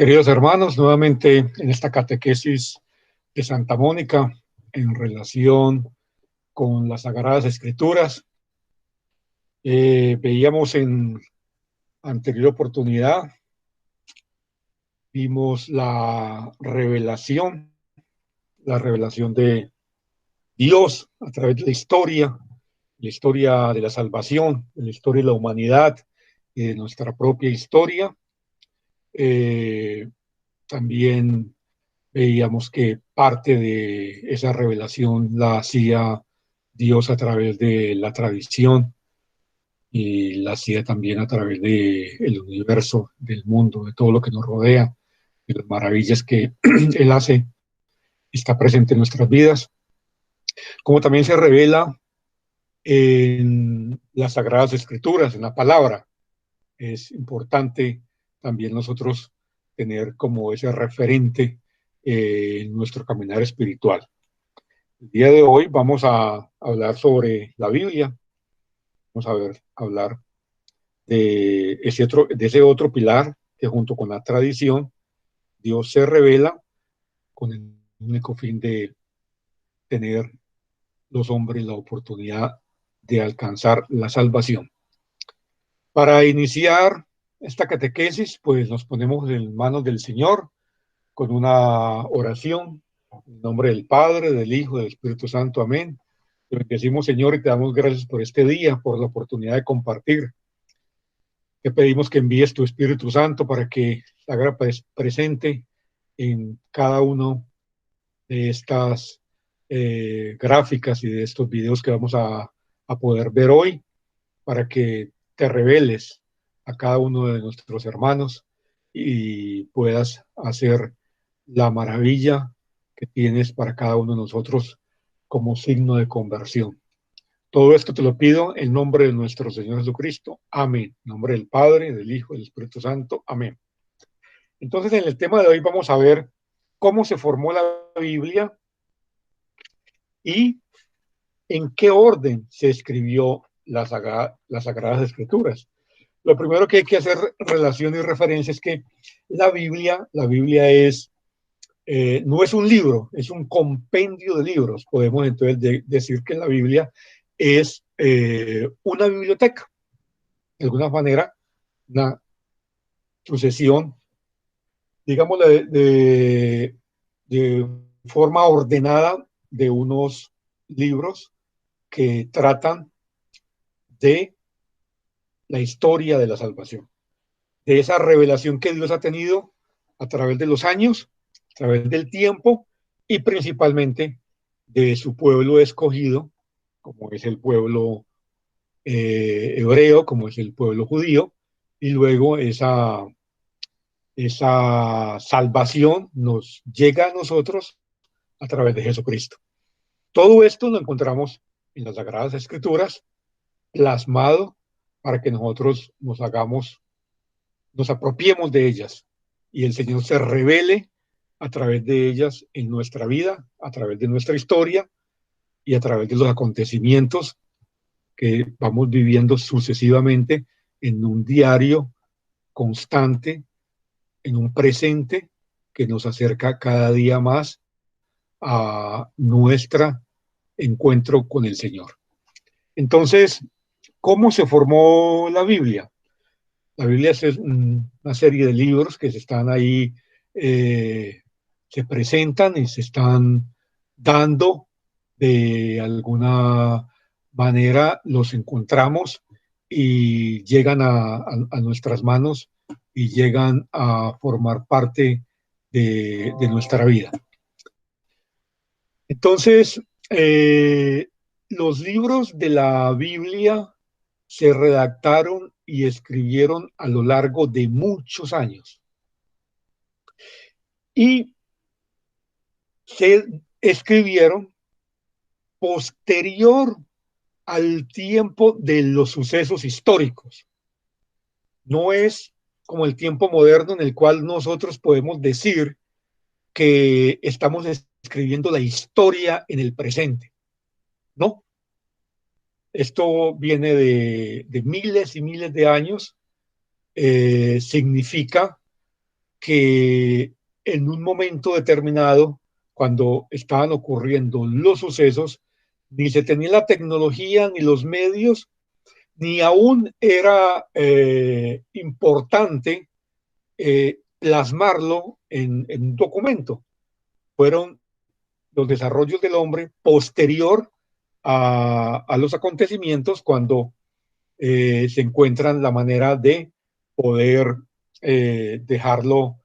Queridos hermanos, nuevamente en esta catequesis de Santa Mónica en relación con las Sagradas Escrituras, veíamos en anterior oportunidad, vimos la revelación de Dios a través de la historia de la salvación, de la historia de la humanidad y de nuestra propia historia. Eh, También veíamos que parte de esa revelación la hacía Dios a través de la tradición y la hacía también a través del universo, del mundo, de todo lo que nos rodea, de las maravillas que Él hace, está presente en nuestras vidas, como también se revela en las Sagradas Escrituras, en la palabra. Es importante también nosotros tener como ese referente en nuestro caminar espiritual. El día de hoy vamos a hablar sobre la Biblia, vamos a hablar de ese otro pilar que junto con la tradición, Dios se revela con el único fin de tener los hombres la oportunidad de alcanzar la salvación. Para iniciar esta catequesis, pues nos ponemos en manos del Señor con una oración, en nombre del Padre, del Hijo, del Espíritu Santo. Amén. Te bendecimos, Señor, y te damos gracias por este día, por la oportunidad de compartir. Te pedimos que envíes tu Espíritu Santo para que la gracia presente en cada uno de estas gráficas y de estos videos que vamos a poder ver hoy, para que te reveles a cada uno de nuestros hermanos y puedas hacer la maravilla que tienes para cada uno de nosotros como signo de conversión. Todo esto te lo pido en nombre de nuestro Señor Jesucristo. Amén. En nombre del Padre, del Hijo y del Espíritu Santo. Amén. Entonces, en el tema de hoy vamos a ver cómo se formó la Biblia y en qué orden se escribió las Sagradas Escrituras. Lo primero que hay que hacer relación y referencia es que la Biblia no es un libro, es un compendio de libros. Podemos entonces decir que la Biblia es una biblioteca, de alguna manera, una sucesión, digamos, de forma ordenada de unos libros que tratan de la historia de la salvación, de esa revelación que Dios ha tenido a través de los años, a través del tiempo y principalmente de su pueblo escogido, como es el pueblo hebreo, como es el pueblo judío, y luego esa salvación nos llega a nosotros a través de Jesucristo. Todo esto lo encontramos en las Sagradas Escrituras, plasmado para que nosotros nos apropiemos de ellas y el Señor se revele a través de ellas en nuestra vida, a través de nuestra historia y a través de los acontecimientos que vamos viviendo sucesivamente en un diario constante, en un presente que nos acerca cada día más a nuestro encuentro con el Señor. Entonces, ¿cómo se formó la Biblia? La Biblia es una serie de libros que se están ahí, se presentan y se están dando de alguna manera, los encontramos y llegan a nuestras manos y llegan a formar parte de nuestra vida. Entonces, los libros de la Biblia se redactaron y escribieron a lo largo de muchos años y se escribieron posterior al tiempo de los sucesos históricos. No es como el tiempo moderno en el cual nosotros podemos decir que estamos escribiendo la historia en el presente. No, esto viene de miles y miles de años. Significa que en un momento determinado, cuando estaban ocurriendo los sucesos, ni se tenía la tecnología ni los medios, ni aún era importante plasmarlo en un documento. Fueron los desarrollos del hombre posterior a los acontecimientos cuando se encuentran la manera de poder dejarlo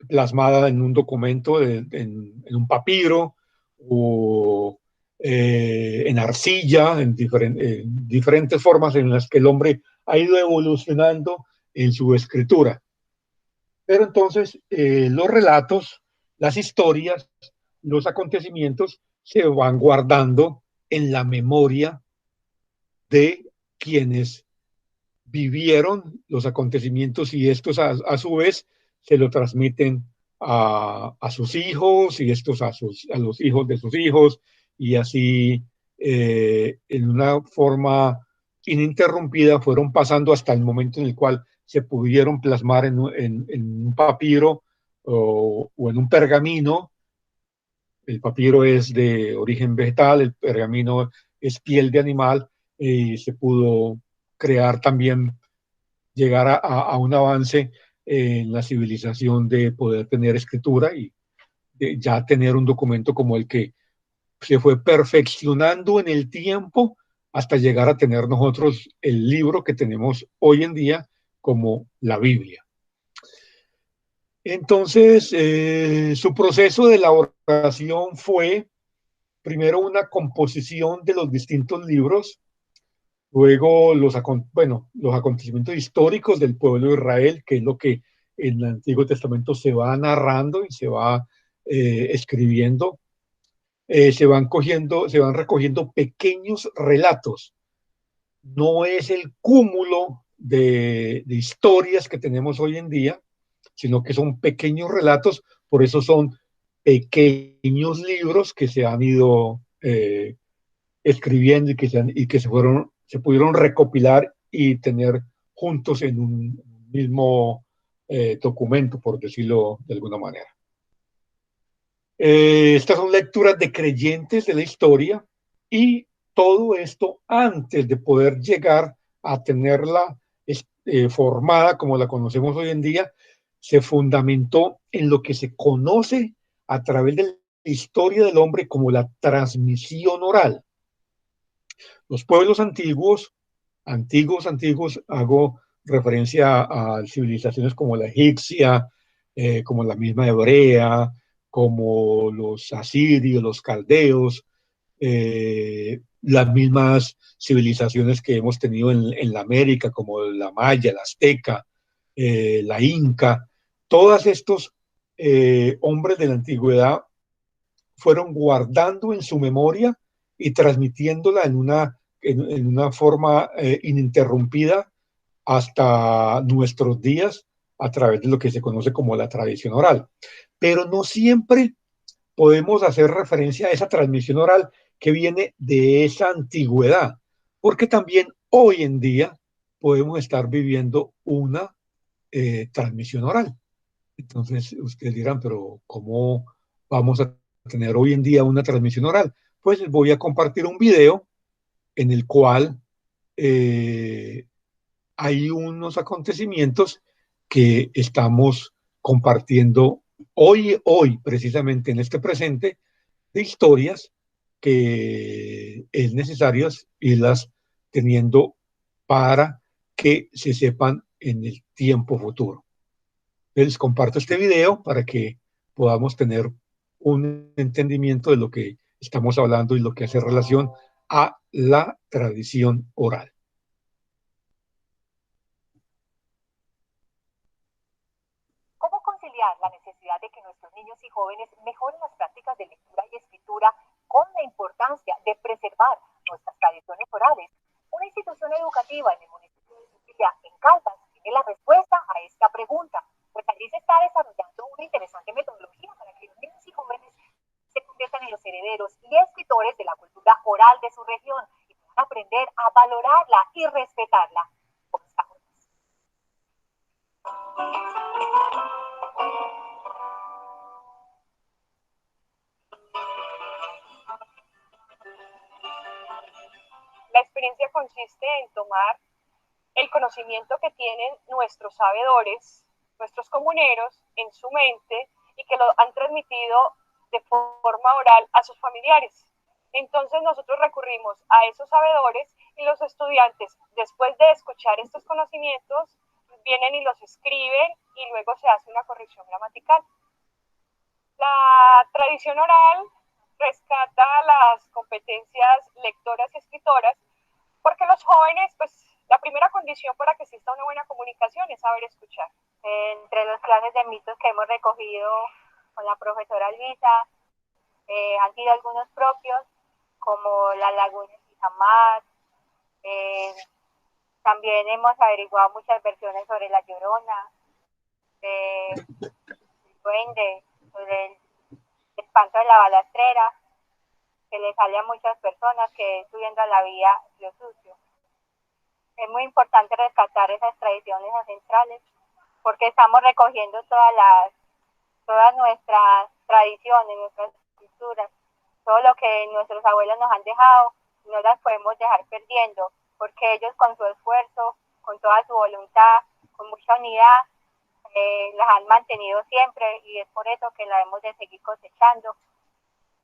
plasmada en un documento, en un papiro o en arcilla, en diferentes formas en las que el hombre ha ido evolucionando en su escritura. Pero entonces los relatos, las historias, los acontecimientos se van guardando en la memoria de quienes vivieron los acontecimientos y estos a su vez se lo transmiten a sus hijos y estos a los hijos de sus hijos y así en una forma ininterrumpida fueron pasando hasta el momento en el cual se pudieron plasmar en un papiro o en un pergamino. El papiro es de origen vegetal, el pergamino es piel de animal y se pudo crear también, llegar a un avance en la civilización de poder tener escritura y de ya tener un documento como el que se fue perfeccionando en el tiempo hasta llegar a tener nosotros el libro que tenemos hoy en día como la Biblia. Entonces, su proceso de elaboración fue primero una composición de los distintos libros, luego los acontecimientos históricos del pueblo de Israel, que es lo que en el Antiguo Testamento se va narrando y se va escribiendo. Se van recogiendo pequeños relatos. No es el cúmulo de historias que tenemos hoy en día, sino que son pequeños relatos, por eso son pequeños libros que se han ido escribiendo y que se pudieron recopilar y tener juntos en un mismo documento, por decirlo de alguna manera. Estas son lecturas de creyentes de la historia y todo esto antes de poder llegar a tenerla formada como la conocemos hoy en día, se fundamentó en lo que se conoce a través de la historia del hombre como la transmisión oral. Los pueblos antiguos, hago referencia a civilizaciones como la egipcia, como la misma hebrea, como los asirios, los caldeos, las mismas civilizaciones que hemos tenido en la América, como la maya, la azteca, la inca. Todos estos hombres de la antigüedad fueron guardando en su memoria y transmitiéndola en una forma ininterrumpida hasta nuestros días a través de lo que se conoce como la tradición oral. Pero no siempre podemos hacer referencia a esa transmisión oral que viene de esa antigüedad, porque también hoy en día podemos estar viviendo una transmisión oral. Entonces, ustedes dirán, pero ¿cómo vamos a tener hoy en día una transmisión oral? Pues les voy a compartir un video en el cual eh, hay unos acontecimientos que estamos compartiendo hoy, precisamente en este presente, de historias que es necesario irlas teniendo para que se sepan en el tiempo futuro. Les comparto este video para que podamos tener un entendimiento de lo que estamos hablando y lo que hace relación a la tradición oral. ¿Cómo conciliar la necesidad de que nuestros niños y jóvenes mejoren las prácticas de lectura y escritura con la importancia de preservar nuestras tradiciones orales? Una institución educativa en el municipio de Sicilia, en Caldas, tiene la respuesta a esta pregunta, pues allí se está desarrollando una interesante metodología para que los niños y jóvenes se conviertan en los herederos y escritores de la cultura oral de su región y puedan aprender a valorarla y respetarla. consiste en tomar el conocimiento que tienen nuestros sabedores, nuestros comuneros, en su mente y que lo han transmitido de forma oral a sus familiares. Entonces nosotros recurrimos a esos sabedores y los estudiantes, después de escuchar estos conocimientos, vienen y los escriben y luego se hace una corrección gramatical. La tradición oral rescata las competencias lectoras y escritoras porque los jóvenes, pues la primera condición para que exista una buena comunicación es saber escuchar. Entre los clases de mitos que hemos recogido con la profesora Luisa, han sido algunos propios, como la laguna de Isamar. También hemos averiguado muchas versiones sobre la Llorona, el duende, sobre el espanto de la balastrera, que le sale a muchas personas que subiendo a la vía lo sucio. Es muy importante rescatar esas tradiciones ancestrales porque estamos recogiendo todas nuestras tradiciones, nuestras culturas, todo lo que nuestros abuelos nos han dejado, no las podemos dejar perdiendo, porque ellos con su esfuerzo, con toda su voluntad, con mucha unidad, las han mantenido siempre y es por eso que la hemos de seguir cosechando,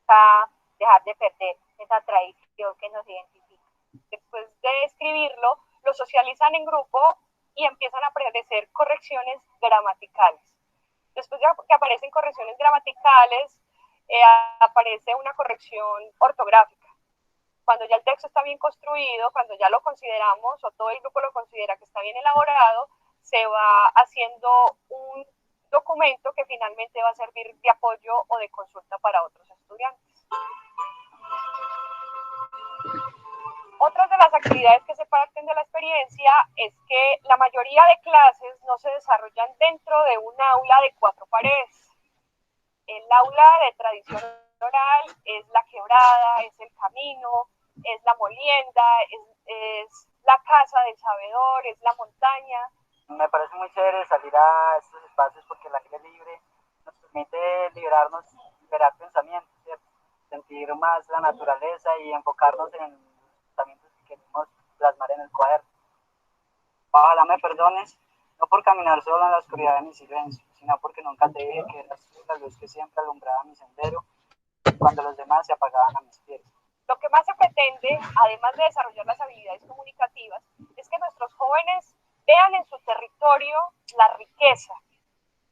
para dejar de perder esa tradición que nos identifica. Después de escribirlo, lo socializan en grupo y empiezan a aparecer correcciones gramaticales. Después de que aparecen correcciones gramaticales, aparece una corrección ortográfica. Cuando ya el texto está bien construido, cuando ya lo consideramos o todo el grupo lo considera que está bien elaborado, se va haciendo un documento que finalmente va a servir de apoyo o de consulta para otros estudiantes. Otras de las actividades que se parten de la experiencia es que la mayoría de clases no se desarrollan dentro de un aula de 4 paredes. El aula de tradición oral es la quebrada, es el camino, es la molienda, es la casa del sabedor, es la montaña. Me parece muy chévere salir a estos espacios porque el aire libre nos permite liberar pensamientos, ¿cierto? Sentir más la naturaleza y enfocarnos en los pensamientos que queremos plasmar en el cuaderno. Ojalá me perdones, no por caminar solo en la oscuridad de mi silencio, sino porque nunca te dije que eras tú la luz que siempre alumbraba mi sendero cuando los demás se apagaban a mis pies. Lo que más se pretende, además de desarrollar las habilidades comunicativas, es que nuestros jóvenes vean en su territorio la riqueza.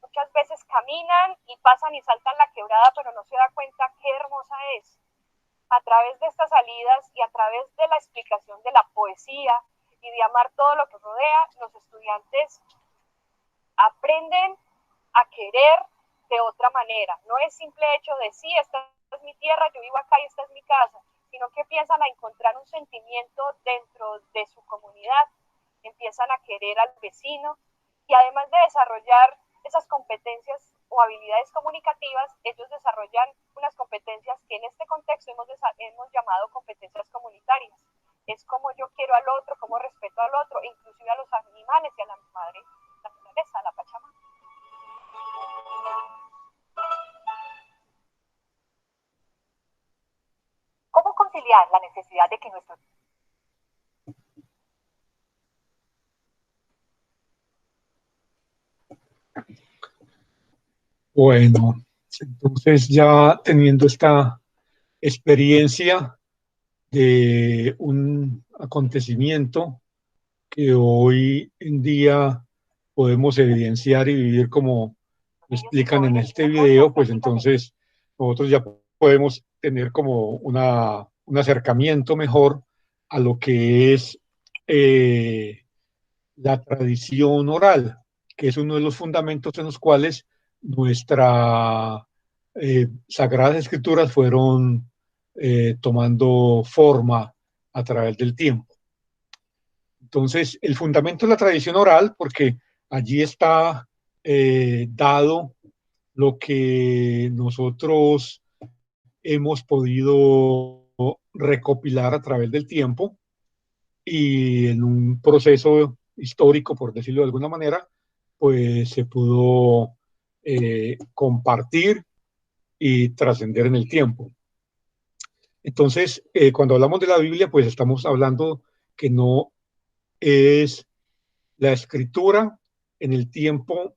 Muchas veces caminan y pasan y saltan la quebrada, pero no se da cuenta qué hermosa es. A través de estas salidas y a través de la explicación de la poesía y de amar todo lo que rodea, los estudiantes aprenden a querer de otra manera. No es simple hecho de sí, esta es mi tierra, yo vivo acá y esta es mi casa, sino que empiezan a encontrar un sentimiento dentro de su comunidad, empiezan a querer al vecino y además de desarrollar esas competencias o habilidades comunicativas, ellos desarrollan unas competencias que en este contexto hemos llamado competencias comunitarias. Es como yo quiero al otro, como respeto al otro, inclusive a los animales y a la madre naturaleza, a la Pachamama. ¿Cómo conciliar la necesidad de que nuestros Bueno, entonces ya teniendo esta experiencia de un acontecimiento que hoy en día podemos evidenciar y vivir como explican en este video, pues entonces nosotros ya podemos tener como un acercamiento mejor a lo que es la tradición oral, que es uno de los fundamentos en los cuales nuestras sagradas escrituras fueron tomando forma a través del tiempo. Entonces, el fundamento es la tradición oral, porque allí está dado lo que nosotros hemos podido recopilar a través del tiempo y en un proceso histórico, por decirlo de alguna manera, pues se pudo compartir y trascender en el tiempo. Entonces, cuando hablamos de la Biblia, pues estamos hablando que no es la escritura en el tiempo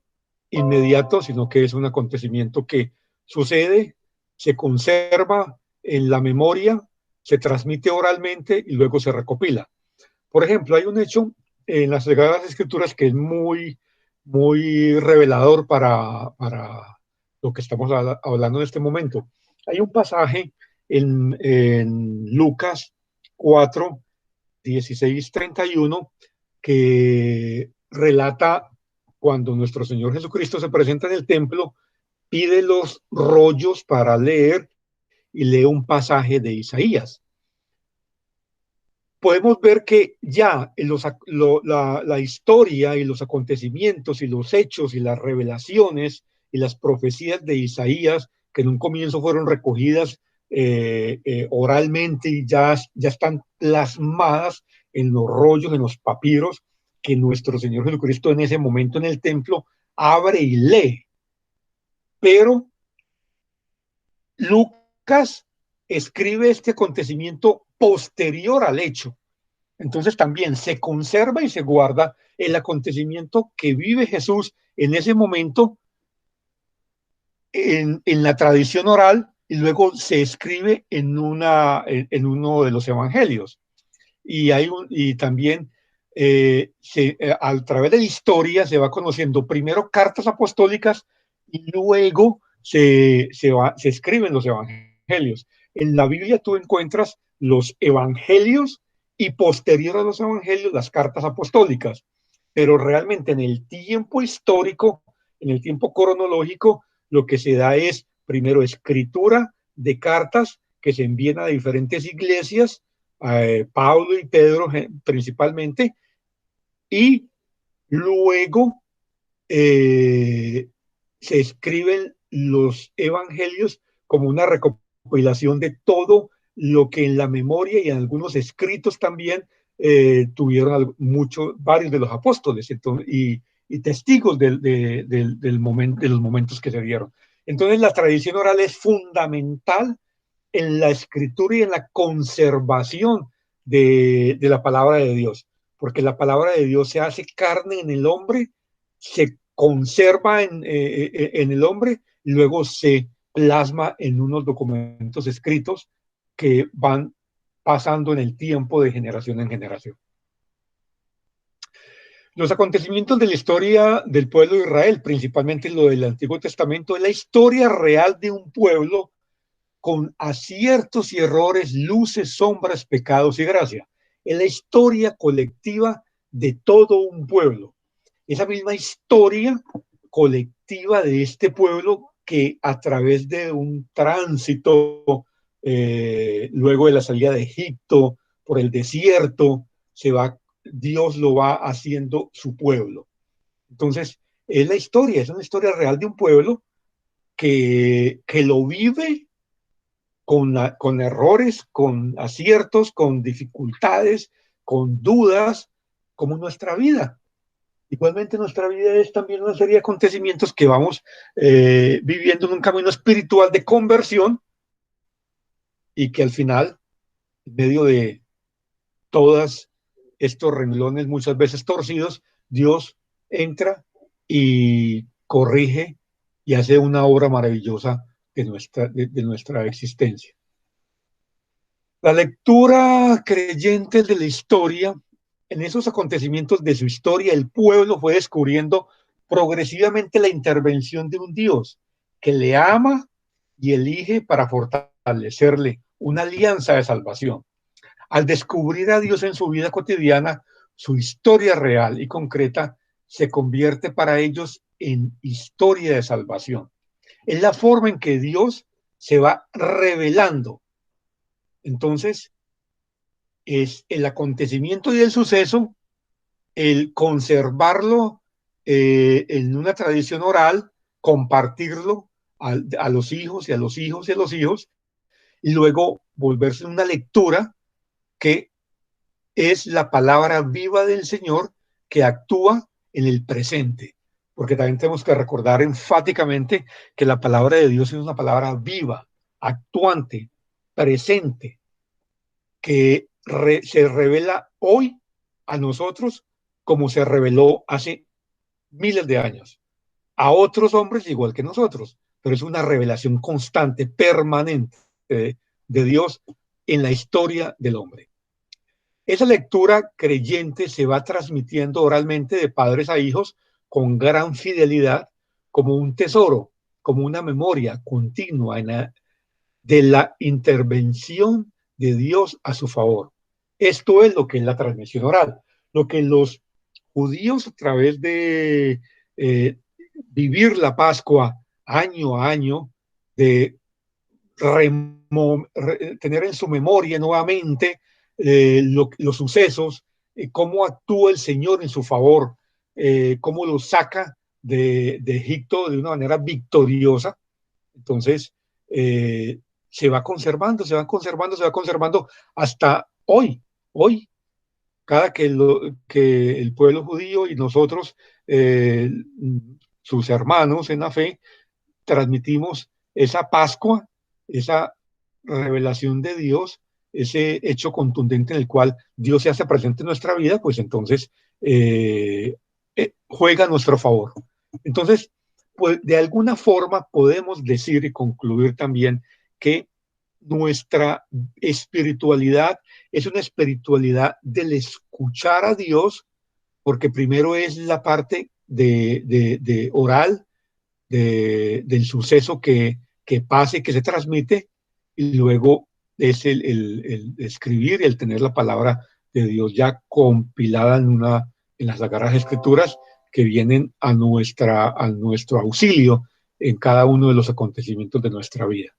inmediato, sino que es un acontecimiento que sucede, se conserva en la memoria, se transmite oralmente y luego se recopila. Por ejemplo, hay un hecho en las Sagradas Escrituras que es muy revelador para lo que estamos hablando en este momento. Hay un pasaje en Lucas 4, 16, 31, que relata cuando nuestro Señor Jesucristo se presenta en el templo, pide los rollos para leer y lee un pasaje de Isaías. Podemos ver que ya en la historia y los acontecimientos y los hechos y las revelaciones y las profecías de Isaías, que en un comienzo fueron recogidas oralmente y ya están plasmadas en los rollos, en los papiros, que nuestro Señor Jesucristo en ese momento en el templo abre y lee. Pero Lucas escribe este acontecimiento posterior al hecho. Entonces también se conserva y se guarda el acontecimiento que vive Jesús en ese momento en la tradición oral y luego se escribe en uno de los evangelios. Y también a través de la historia se va conociendo primero cartas apostólicas y luego se escriben los evangelios. En la Biblia tú encuentras los evangelios y posterior a los evangelios las cartas apostólicas, pero realmente en el tiempo histórico, en el tiempo cronológico, lo que se da es primero escritura de cartas que se envían a diferentes iglesias, Pablo y Pedro principalmente, y luego se escriben los evangelios como una recopilación de todo lo que en la memoria y en algunos escritos también tuvieron varios de los apóstoles y testigos del momento, de los momentos que se dieron. Entonces la tradición oral es fundamental en la escritura y en la conservación de la palabra de Dios, porque la palabra de Dios se hace carne en el hombre, se conserva en el hombre y luego se plasma en unos documentos escritos que van pasando en el tiempo de generación en generación. Los acontecimientos de la historia del pueblo de Israel, principalmente lo del Antiguo Testamento, es la historia real de un pueblo con aciertos y errores, luces, sombras, pecados y gracia. Es la historia colectiva de todo un pueblo. Esa misma historia colectiva de este pueblo que a través de un tránsito, luego de la salida de Egipto, por el desierto, Dios lo va haciendo su pueblo. Entonces, es una historia real de un pueblo que lo vive con errores, con aciertos, con dificultades, con dudas, como nuestra vida. Igualmente nuestra vida es también una serie de acontecimientos que vamos viviendo en un camino espiritual de conversión y que al final, en medio de todos estos renglones muchas veces torcidos, Dios entra y corrige y hace una obra maravillosa de nuestra existencia. La lectura creyente de la historia, en esos acontecimientos de su historia, el pueblo fue descubriendo progresivamente la intervención de un Dios que le ama y elige para fortalecerle una alianza de salvación. Al descubrir a Dios en su vida cotidiana, su historia real y concreta se convierte para ellos en historia de salvación. Es la forma en que Dios se va revelando. Entonces, es el acontecimiento y el suceso, el conservarlo en una tradición oral, compartirlo a los hijos y a los hijos y a los hijos, y luego volverse una lectura que es la palabra viva del Señor que actúa en el presente. Porque también tenemos que recordar enfáticamente que la palabra de Dios es una palabra viva, actuante, presente, que se revela hoy a nosotros como se reveló hace miles de años, a otros hombres igual que nosotros, pero es una revelación constante, permanente de Dios en la historia del hombre. Esa lectura creyente se va transmitiendo oralmente de padres a hijos con gran fidelidad, como un tesoro, como una memoria continua de la intervención de Dios a su favor. Esto es lo que es la transmisión oral, lo que los judíos a través de vivir la Pascua año a año, de tener en su memoria nuevamente los sucesos, cómo actúa el Señor en su favor, cómo lo saca de Egipto de una manera victoriosa. Entonces, se va conservando, se va conservando, se va conservando hasta hoy. Hoy, cada que el pueblo judío y nosotros, sus hermanos en la fe, transmitimos esa Pascua, esa revelación de Dios, ese hecho contundente en el cual Dios se hace presente en nuestra vida, pues entonces juega a nuestro favor. Entonces, pues de alguna forma podemos decir y concluir también que nuestra espiritualidad es una espiritualidad del escuchar a Dios, porque primero es la parte de oral, del suceso que pasa y que se transmite, y luego es el escribir y el tener la palabra de Dios ya compilada en las Sagradas Escrituras, que vienen a nuestro auxilio en cada uno de los acontecimientos de nuestra vida.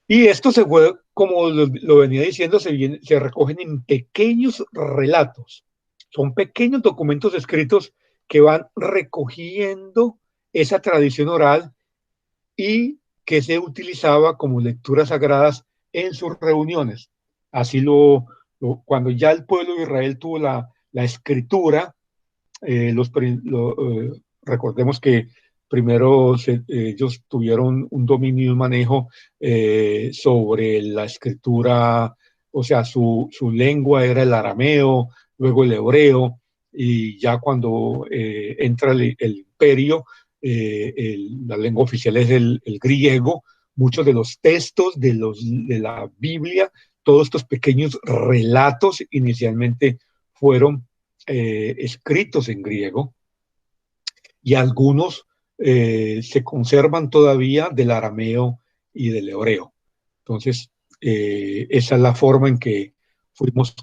Y esto se fue, como lo venía diciendo, se recogen en pequeños relatos. Son pequeños documentos escritos que van recogiendo esa tradición oral y que se utilizaba como lecturas sagradas en sus reuniones. Así cuando ya el pueblo de Israel tuvo la escritura, recordemos que primero ellos tuvieron un dominio y un manejo sobre la escritura, o sea, su lengua era el arameo, luego el hebreo, y ya cuando entra el imperio, la lengua oficial es el griego. Muchos de los textos de la Biblia, todos estos pequeños relatos inicialmente fueron escritos en griego, y algunos se conservan todavía del arameo y del hebreo. Entonces, esa es la forma en que fuimos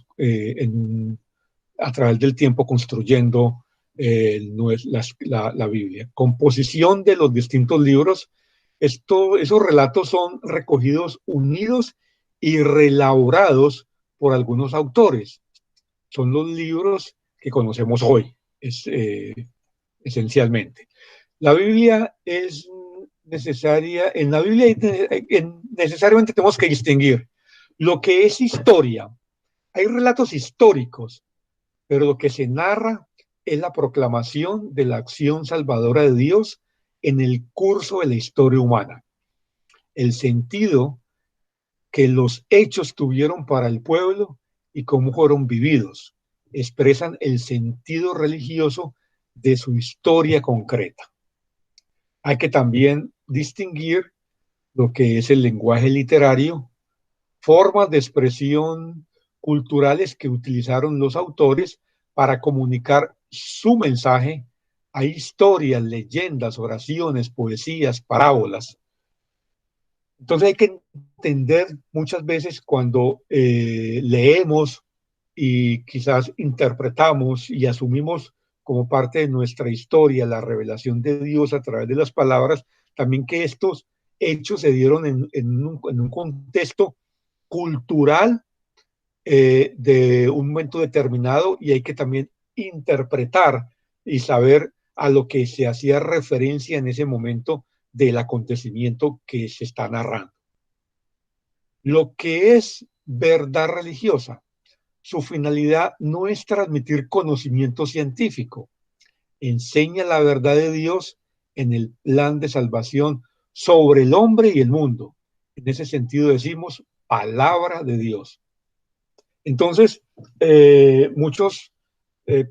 a través del tiempo construyendo la Biblia. Composición de los distintos libros. Esos relatos son recogidos, unidos y reelaborados por algunos autores. Son los libros que conocemos hoy, esencialmente. La Biblia es necesaria, en la Biblia necesariamente tenemos que distinguir lo que es historia. Hay relatos históricos, pero lo que se narra es la proclamación de la acción salvadora de Dios en el curso de la historia humana. El sentido que los hechos tuvieron para el pueblo y cómo fueron vividos expresan el sentido religioso de su historia concreta. Hay que también distinguir lo que es el lenguaje literario, formas de expresión culturales que utilizaron los autores para comunicar su mensaje. Hay historias, leyendas, oraciones, poesías, parábolas. Entonces hay que entender muchas veces cuando leemos y quizás interpretamos y asumimos como parte de nuestra historia la revelación de Dios a través de las palabras, también que estos hechos se dieron en un contexto cultural de un momento determinado, y hay que también interpretar y saber a lo que se hacía referencia en ese momento del acontecimiento que se está narrando. Lo que es verdad religiosa, su finalidad no es transmitir conocimiento científico, enseña la verdad de Dios en el plan de salvación sobre el hombre y el mundo. En ese sentido decimos palabra de Dios. Entonces, muchas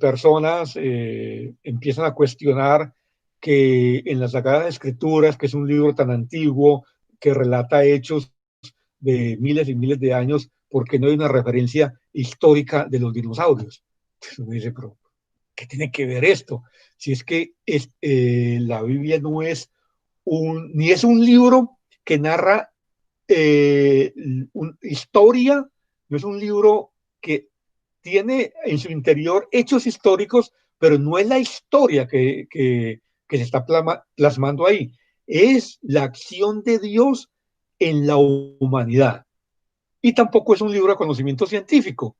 personas empiezan a cuestionar que en las Sagradas Escrituras, que es un libro tan antiguo, que relata hechos de miles y miles de años, ¿por qué no hay una referencia histórica de los dinosaurios? Entonces uno dice, pero ¿qué tiene que ver esto? Si es que la Biblia no es ni es un libro que narra historia, no es un libro que tiene en su interior hechos históricos, pero no es la historia que se está plasmando ahí, es la acción de Dios en la humanidad. Y tampoco es un libro de conocimiento científico,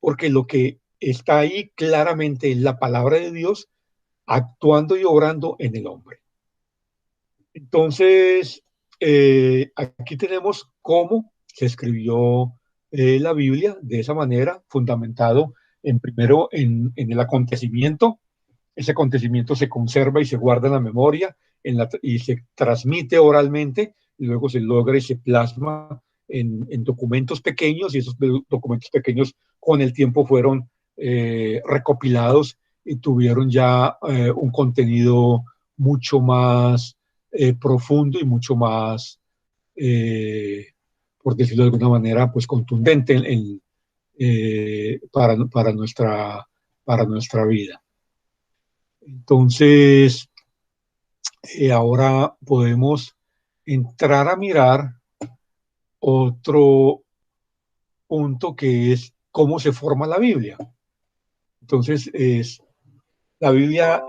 porque lo que está ahí claramente es la palabra de Dios actuando y obrando en el hombre. Entonces, aquí tenemos cómo se escribió la Biblia de esa manera, fundamentado primero en el acontecimiento. Ese acontecimiento se conserva y se guarda en la memoria y se transmite oralmente, y luego se logra y se plasma en documentos pequeños, y esos documentos pequeños con el tiempo fueron recopilados y tuvieron ya un contenido mucho más profundo y mucho más, eh, por decirlo de alguna manera, pues contundente para nuestra vida. Entonces, ahora podemos entrar a mirar otro punto que es cómo se forma la Biblia. Entonces, la Biblia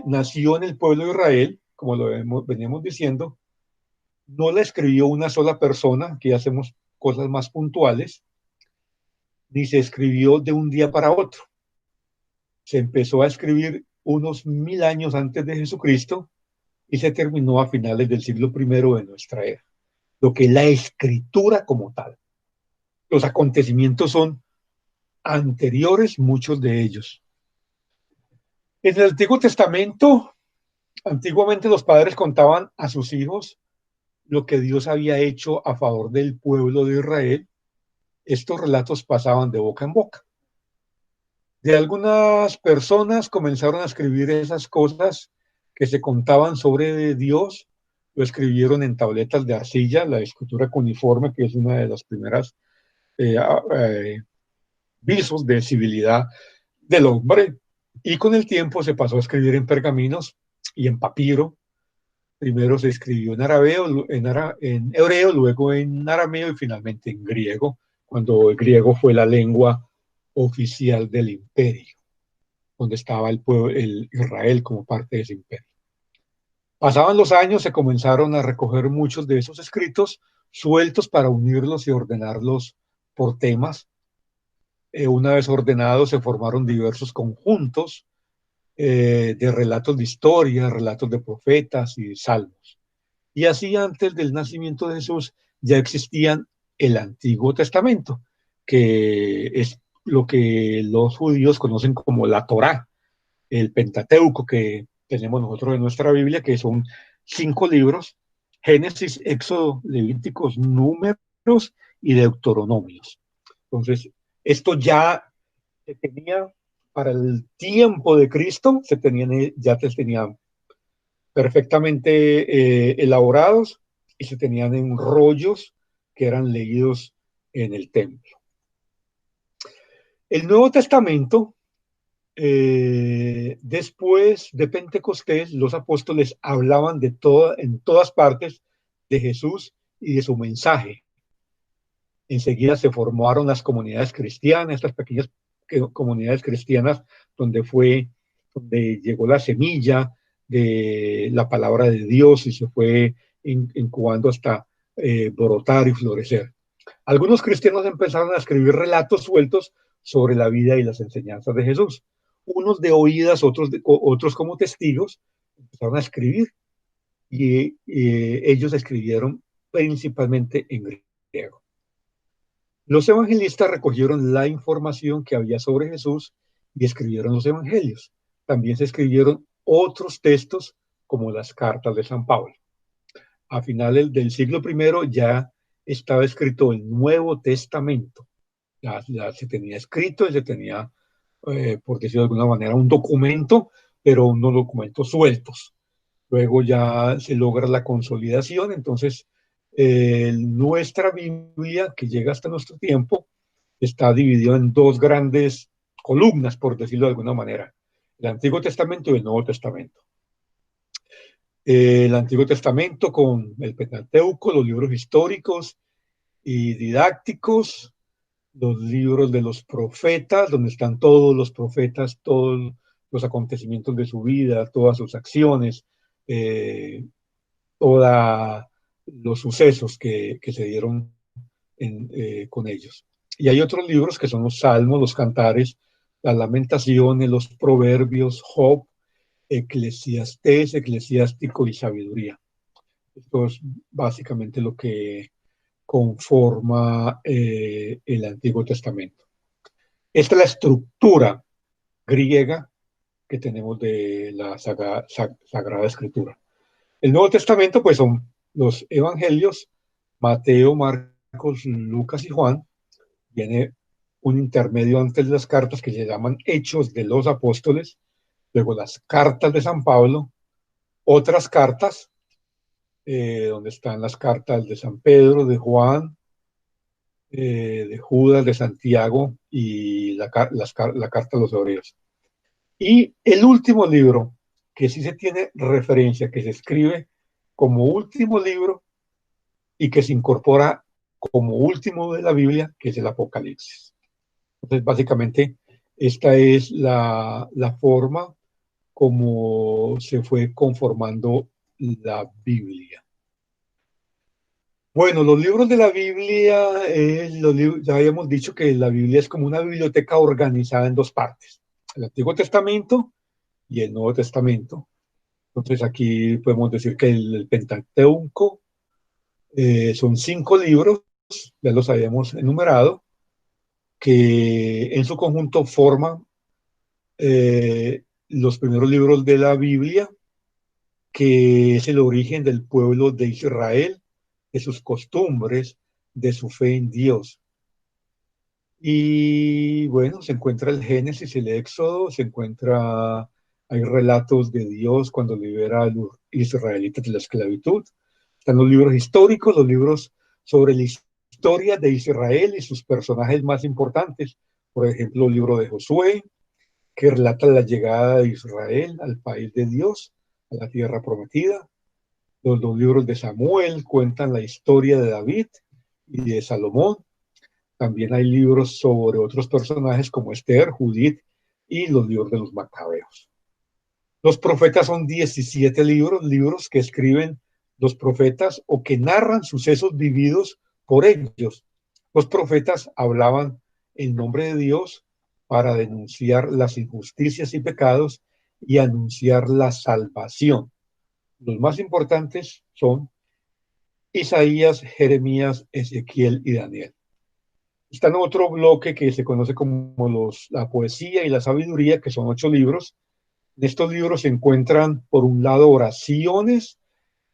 nació en el pueblo de Israel, como veníamos diciendo, no la escribió una sola persona, que hacemos cosas más puntuales, ni se escribió de un día para otro. Se empezó a escribir unos 1000 años antes de Jesucristo y se terminó a finales del siglo primero de nuestra era. Lo que es la escritura como tal. Los acontecimientos son anteriores, muchos de ellos. En el Antiguo Testamento, antiguamente los padres contaban a sus hijos lo que Dios había hecho a favor del pueblo de Israel. Estos relatos pasaban de boca en boca. De algunas personas comenzaron a escribir esas cosas que se contaban sobre Dios, lo escribieron en tabletas de arcilla, la escritura cuneiforme, que es una de las primeras visos de civilidad del hombre, y con el tiempo se pasó a escribir en pergaminos y en papiro. Primero se escribió en arameo, en hebreo, luego en arameo y finalmente en griego, cuando el griego fue la lengua oficial del imperio, donde estaba el pueblo, el Israel como parte de ese imperio. Pasaban los años, se comenzaron a recoger muchos de esos escritos sueltos para unirlos y ordenarlos por temas. Una vez ordenados, se formaron diversos conjuntos de relatos de historia, relatos de profetas y salmos. Y así antes del nacimiento de Jesús ya existían el Antiguo Testamento, que es lo que los judíos conocen como la Torá, el Pentateuco que tenemos nosotros en nuestra Biblia, que son 5 libros: Génesis, Éxodo, Levíticos, Números y Deuteronomios. Entonces, esto ya se tenía para el tiempo de Cristo, ya se tenían perfectamente elaborados y se tenían en rollos que eran leídos en el templo. El Nuevo Testamento, después de Pentecostés, los apóstoles hablaban en todas partes de Jesús y de su mensaje. Enseguida se formaron las comunidades cristianas, estas pequeñas comunidades cristianas donde llegó la semilla de la palabra de Dios y se fue incubando hasta brotar y florecer. Algunos cristianos empezaron a escribir relatos sueltos sobre la vida y las enseñanzas de Jesús. Unos de oídas, otros como testigos, empezaron a escribir y ellos escribieron principalmente en griego. Los evangelistas recogieron la información que había sobre Jesús y escribieron los evangelios. También se escribieron otros textos como las cartas de San Pablo. A finales del siglo I ya estaba escrito el Nuevo Testamento. se tenía escrito y se tenía, por decirlo de alguna manera, un documento, pero unos documentos sueltos. Luego ya se logra la consolidación, entonces nuestra Biblia, que llega hasta nuestro tiempo, está dividido en dos grandes columnas, por decirlo de alguna manera, el Antiguo Testamento y el Nuevo Testamento. El Antiguo Testamento con el Pentateuco, los libros históricos y didácticos, los libros de los profetas, donde están todos los profetas, todos los acontecimientos de su vida, todas sus acciones, todos los sucesos que se dieron con ellos. Y hay otros libros que son los Salmos, los Cantares, las Lamentaciones, los Proverbios, Job, Eclesiastés, Eclesiástico y Sabiduría. Esto es básicamente lo que conforma el Antiguo Testamento. Esta es la estructura griega que tenemos de la Sagrada Escritura. El Nuevo Testamento, pues son los Evangelios, Mateo, Marcos, Lucas y Juan. Viene un intermedio antes de las cartas que se llaman Hechos de los Apóstoles, luego las cartas de San Pablo, otras cartas, donde están las cartas de San Pedro, de Juan, de Judas, de Santiago y la carta a los Hebreos. Y el último libro, que sí se tiene referencia, que se escribe como último libro y que se incorpora como último de la Biblia, que es el Apocalipsis. Entonces, básicamente, esta es la forma como se fue conformando la Biblia. Bueno, los libros de la Biblia, ya habíamos dicho que la Biblia es como una biblioteca organizada en dos partes, el Antiguo Testamento y el Nuevo Testamento. Entonces aquí podemos decir que el Pentateuco son 5 libros, ya los habíamos enumerado, que en su conjunto forman los primeros libros de la Biblia, que es el origen del pueblo de Israel, de sus costumbres, de su fe en Dios. Y bueno, se encuentra el Génesis, el Éxodo, hay relatos de Dios cuando libera a los israelitas de la esclavitud. Están los libros históricos, los libros sobre la historia de Israel y sus personajes más importantes. Por ejemplo, el libro de Josué, que relata la llegada de Israel al país de Dios, a la tierra prometida. Los libros de Samuel cuentan la historia de David y de Salomón. También hay libros sobre otros personajes como Esther, Judith y los libros de los Macabeos. Los profetas son 17 libros que escriben los profetas o que narran sucesos vividos por ellos. Los profetas hablaban en nombre de Dios para denunciar las injusticias y pecados y anunciar la salvación. Los más importantes son Isaías, Jeremías, Ezequiel y Daniel. Está en otro bloque que se conoce como la poesía y la sabiduría, que son 8 libros. En estos libros se encuentran, por un lado, oraciones,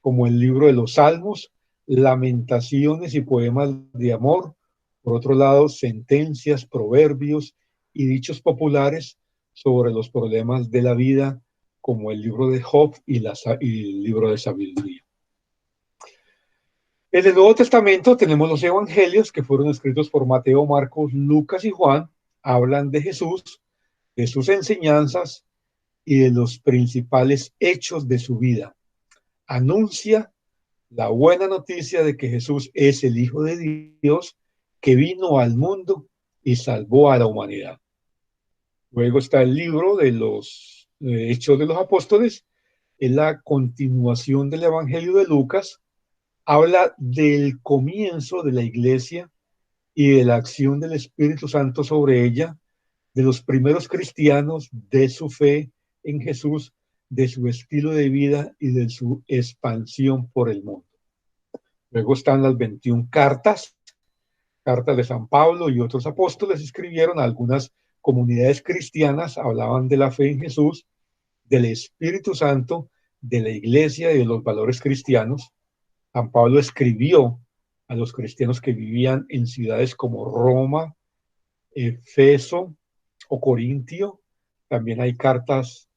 como el libro de los Salmos, lamentaciones y poemas de amor. Por otro lado, sentencias, proverbios y dichos populares sobre los problemas de la vida, como el libro de Job y el libro de sabiduría. En el Nuevo Testamento tenemos los evangelios que fueron escritos por Mateo, Marcos, Lucas y Juan. Hablan de Jesús, de sus enseñanzas y de los principales hechos de su vida. Anuncia la buena noticia de que Jesús es el Hijo de Dios que vino al mundo y salvó a la humanidad. Luego está el libro de los Hechos de los Apóstoles, es la continuación del Evangelio de Lucas. Habla del comienzo de la iglesia y de la acción del Espíritu Santo sobre ella, de los primeros cristianos, de su fe en Jesús, de su estilo de vida y de su expansión por el mundo. Luego están las 21 cartas de San Pablo y otros apóstoles escribieron a algunas comunidades cristianas, hablaban de la fe en Jesús, del Espíritu Santo, de la iglesia y de los valores cristianos. San Pablo escribió a los cristianos que vivían en ciudades como Roma, Efeso o Corintio, también hay cartas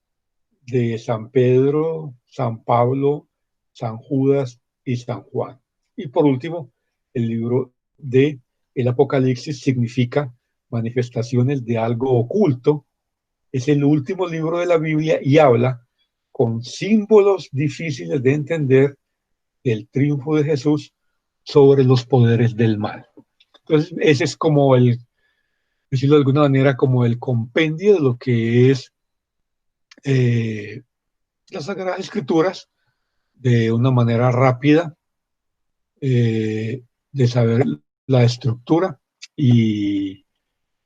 de San Pedro, San Pablo, San Judas y San Juan. Y por último, el libro de el Apocalipsis significa manifestaciones de algo oculto. Es el último libro de la Biblia y habla con símbolos difíciles de entender del triunfo de Jesús sobre los poderes del mal. Entonces, ese es como el, decirlo de alguna manera, como el compendio de lo que es las Sagradas Escrituras de una manera rápida, de saber la estructura y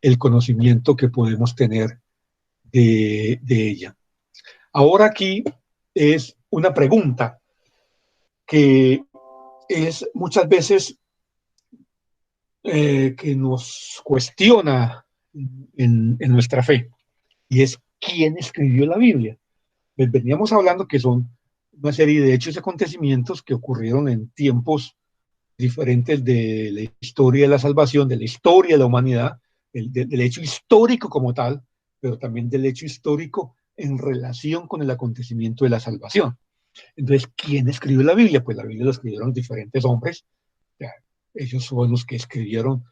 el conocimiento que podemos tener de ella. Ahora aquí es una pregunta que es muchas veces que nos cuestiona en nuestra fe, y es quién escribió la Biblia. Pues veníamos hablando que son una serie de hechos y acontecimientos que ocurrieron en tiempos diferentes de la historia de la salvación, de la historia de la humanidad, del hecho histórico como tal, pero también del hecho histórico en relación con el acontecimiento de la salvación. Entonces, ¿quién escribió la Biblia? Pues la Biblia la escribieron diferentes hombres. Ya, ellos son los que escribieron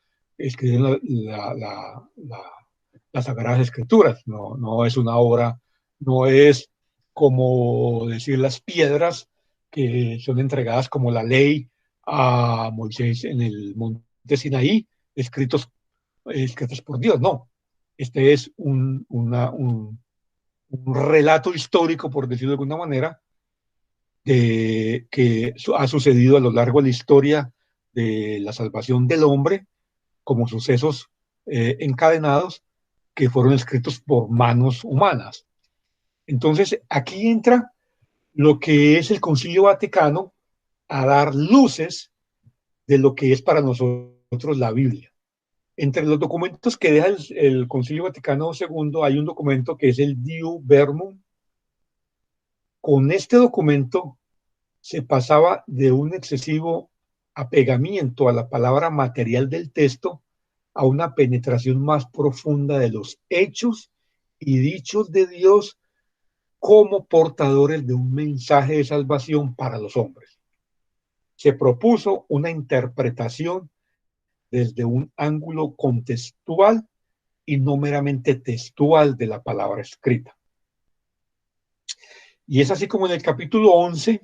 las Sagradas Escrituras. No, no es una obra, no es como decir las piedras que son entregadas como la ley a Moisés en el monte Sinaí, escritos por Dios. No, este es un relato histórico, por decirlo de alguna manera, que ha sucedido a lo largo de la historia de la salvación del hombre, como sucesos encadenados que fueron escritos por manos humanas. Entonces, aquí entra lo que es el Concilio Vaticano a dar luces de lo que es para nosotros la Biblia. Entre los documentos que deja el Concilio Vaticano II hay un documento que es el Diu Verbum. Con este documento se pasaba de un excesivo apegamiento a la palabra material del texto a una penetración más profunda de los hechos y dichos de Dios como portadores de un mensaje de salvación para los hombres. Se propuso una interpretación desde un ángulo contextual y no meramente textual de la palabra escrita. Y es así como en el capítulo 11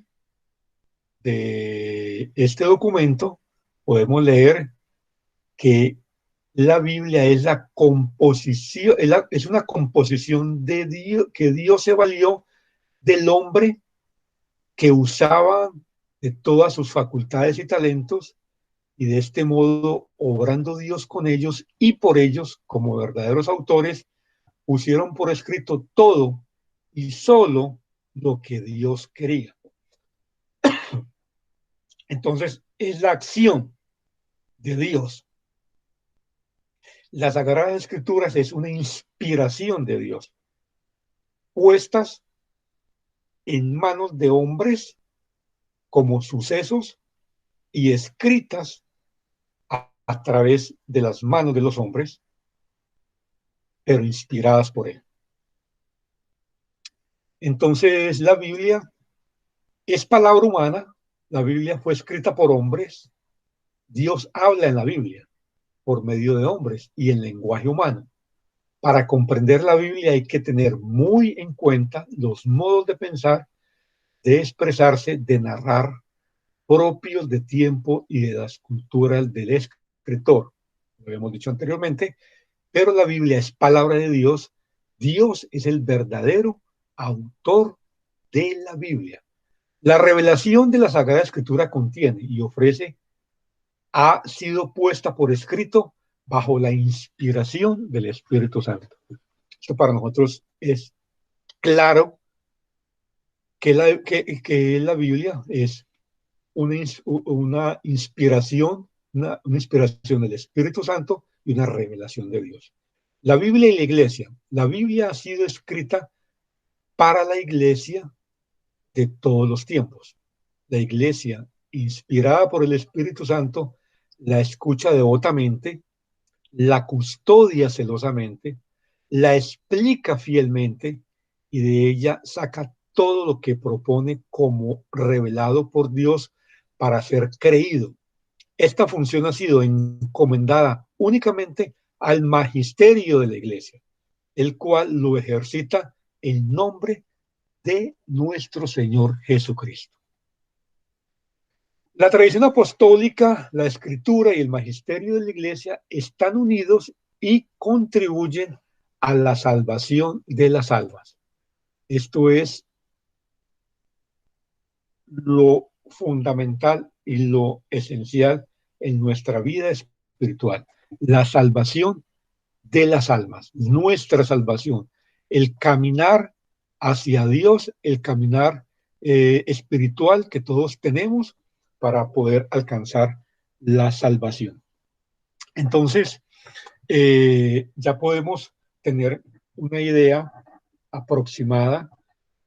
de este documento podemos leer que la Biblia es la composición, es una composición de Dios, que Dios se valió del hombre que usaba de todas sus facultades y talentos, y de este modo, obrando Dios con ellos y por ellos, como verdaderos autores, pusieron por escrito todo y solo lo que Dios quería. Entonces, es la acción de Dios. Las Sagradas Escrituras es una inspiración de Dios, puestas en manos de hombres como sucesos y escritas a través de las manos de los hombres, pero inspiradas por él. Entonces, la Biblia es palabra humana, la Biblia fue escrita por hombres, Dios habla en la Biblia por medio de hombres y en lenguaje humano. Para comprender la Biblia hay que tener muy en cuenta los modos de pensar, de expresarse, de narrar, propios de tiempo y de las culturas del escritor. Lo habíamos dicho anteriormente, pero la Biblia es palabra de Dios. Dios es el verdadero autor de la Biblia. La revelación de la Sagrada Escritura contiene y ofrece, ha sido puesta por escrito bajo la inspiración del Espíritu Santo. Esto para nosotros es claro que la Biblia es una inspiración, una inspiración del Espíritu Santo y una revelación de Dios. La Biblia y la Iglesia. La Biblia ha sido escrita para la Iglesia de todos los tiempos. La Iglesia, inspirada por el Espíritu Santo, la escucha devotamente, la custodia celosamente, la explica fielmente y de ella saca todo lo que propone como revelado por Dios para ser creído. Esta función ha sido encomendada únicamente al magisterio de la Iglesia, el cual lo ejercita en nombre de nuestro Señor Jesucristo. La tradición apostólica, la escritura y el magisterio de la Iglesia están unidos y contribuyen a la salvación de las almas. Esto es lo fundamental y lo esencial en nuestra vida espiritual. La salvación de las almas, nuestra salvación, el caminar hacia Dios, el caminar espiritual que todos tenemos para poder alcanzar la salvación. Entonces, ya podemos tener una idea aproximada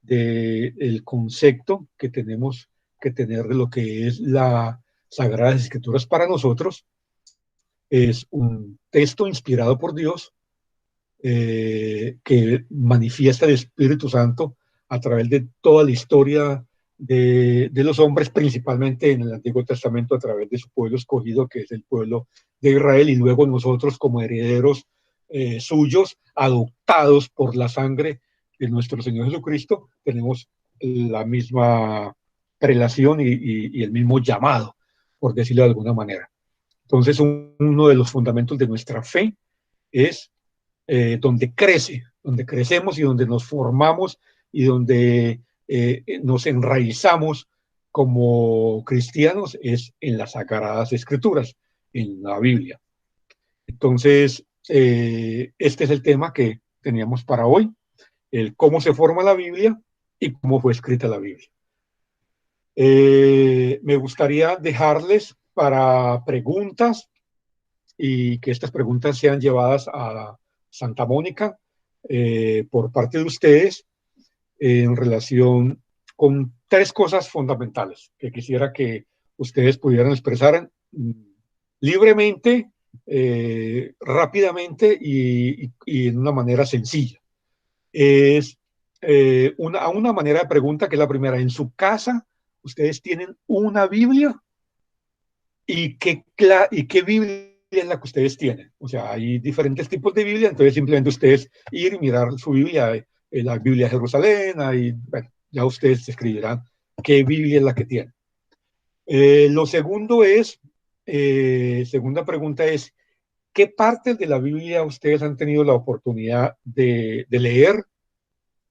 del concepto que tenemos que tener de lo que es la Sagradas Escrituras para nosotros. Es un texto inspirado por Dios que manifiesta el Espíritu Santo a través de toda la historia de los hombres, principalmente en el Antiguo Testamento, a través de su pueblo escogido, que es el pueblo de Israel, y luego nosotros como herederos suyos, adoptados por la sangre de nuestro Señor Jesucristo, tenemos la misma prelación y el mismo llamado, por decirlo de alguna manera. Entonces, uno de los fundamentos de nuestra fe es donde crecemos y donde nos formamos y donde nos enraizamos como cristianos, es en las Sagradas Escrituras, en la Biblia. Entonces, este es el tema que teníamos para hoy, el cómo se forma la Biblia y cómo fue escrita la Biblia. Me gustaría dejarles para preguntas y que estas preguntas sean llevadas a Santa Mónica por parte de ustedes en relación con tres cosas fundamentales que quisiera que ustedes pudieran expresar libremente, rápidamente y en una manera sencilla. Es una manera de pregunta que es la primera. En su casa, ¿ustedes tienen una Biblia? ¿Y qué Biblia es la que ustedes tienen? O sea, hay diferentes tipos de Biblia, entonces simplemente ustedes ir y mirar su Biblia, la Biblia de Jerusalén, y bueno, ya ustedes escribirán qué Biblia es la que tienen. Lo segundo es, segunda pregunta es, ¿qué partes de la Biblia ustedes han tenido la oportunidad de leer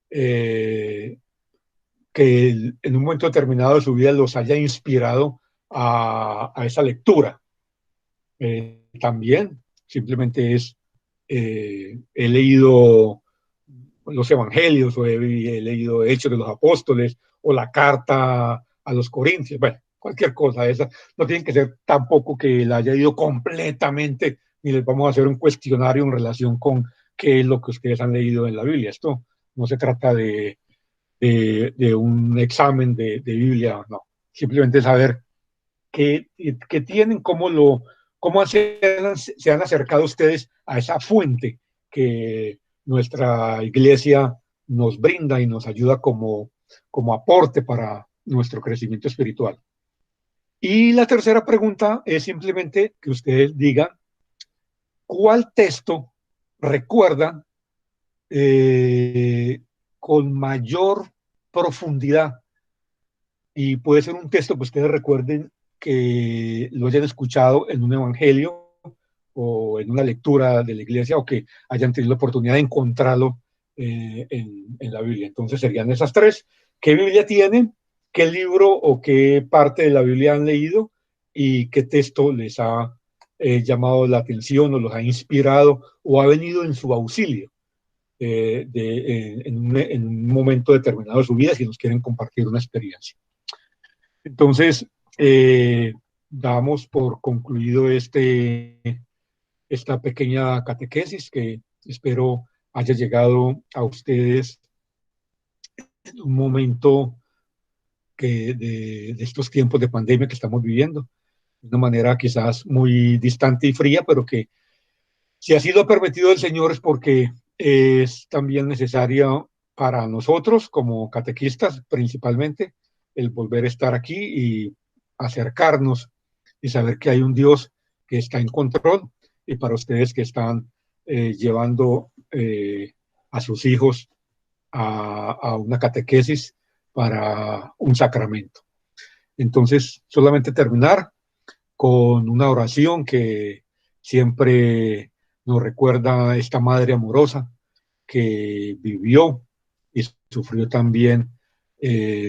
que en un momento determinado de su vida los haya inspirado a esa lectura? También simplemente es, he leído los evangelios o he leído Hechos de los Apóstoles o la carta a los Corintios, bueno, cualquier cosa esa. No tienen que ser tampoco que la haya ido completamente, ni les vamos a hacer un cuestionario en relación con qué es lo que ustedes han leído en la Biblia. Esto no se trata de un examen de Biblia, no. Simplemente saber qué tienen, cómo se han acercado ustedes a esa fuente que nuestra iglesia nos brinda y nos ayuda como aporte para nuestro crecimiento espiritual. Y la tercera pregunta es simplemente que ustedes digan cuál texto recuerdan con mayor profundidad, y puede ser un texto que ustedes recuerden que lo hayan escuchado en un evangelio o en una lectura de la iglesia, o que hayan tenido la oportunidad de encontrarlo en la Biblia. Entonces serían esas tres: ¿qué Biblia tienen? ¿Qué libro o qué parte de la Biblia han leído? ¿Y qué texto les ha llamado la atención o los ha inspirado o ha venido en su auxilio en un momento determinado de su vida, si nos quieren compartir una experiencia? Entonces, damos por concluido esta pequeña catequesis que espero haya llegado a ustedes en un momento de estos tiempos de pandemia que estamos viviendo, de una manera quizás muy distante y fría, pero que Si así lo ha permitido el Señor es porque es también necesario para nosotros como catequistas principalmente el volver a estar aquí y acercarnos y saber que hay un Dios que está en control, y para ustedes que están llevando a sus hijos a una catequesis para un sacramento. Entonces, solamente terminar con una oración que siempre nos recuerda esta madre amorosa que vivió y sufrió también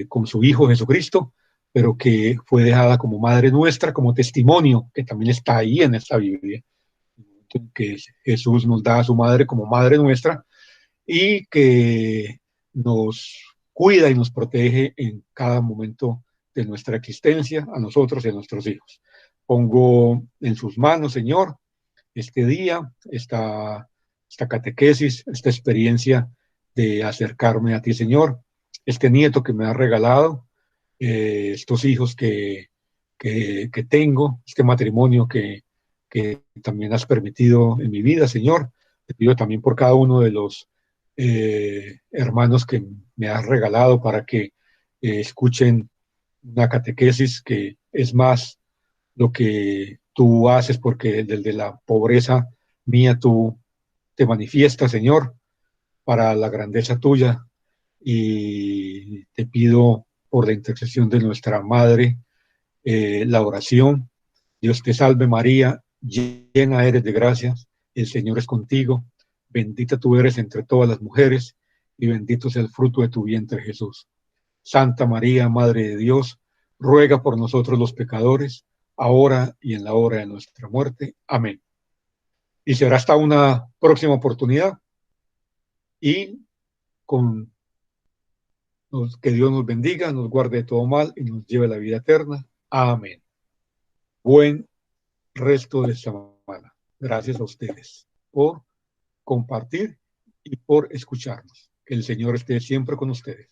con su Hijo Jesucristo, pero que fue dejada como madre nuestra, como testimonio, que también está ahí en esta Biblia, que Jesús nos da a su madre como madre nuestra y que nos cuida y nos protege en cada momento de nuestra existencia, a nosotros y a nuestros hijos. Pongo en sus manos, Señor, este día, esta catequesis, esta experiencia de acercarme a ti, Señor, este nieto que me has regalado, estos hijos que tengo, este matrimonio que también has permitido en mi vida, Señor. Te pido también por cada uno de los hermanos que me has regalado para que escuchen una catequesis que es más lo que tú haces, porque desde la pobreza mía tú te manifiestas, Señor, para la grandeza tuya. Y te pido por la intercesión de nuestra Madre, la oración. Dios te salve María, llena eres de gracias, el Señor es contigo, bendita tú eres entre todas las mujeres, y bendito es el fruto de tu vientre Jesús. Santa María, Madre de Dios, ruega por nosotros los pecadores, ahora y en la hora de nuestra muerte. Amén. Y será hasta una próxima oportunidad, y con que Dios nos bendiga, nos guarde de todo mal y nos lleve a la vida eterna. Amén. Buen resto de semana. Gracias a ustedes por compartir y por escucharnos. Que el Señor esté siempre con ustedes.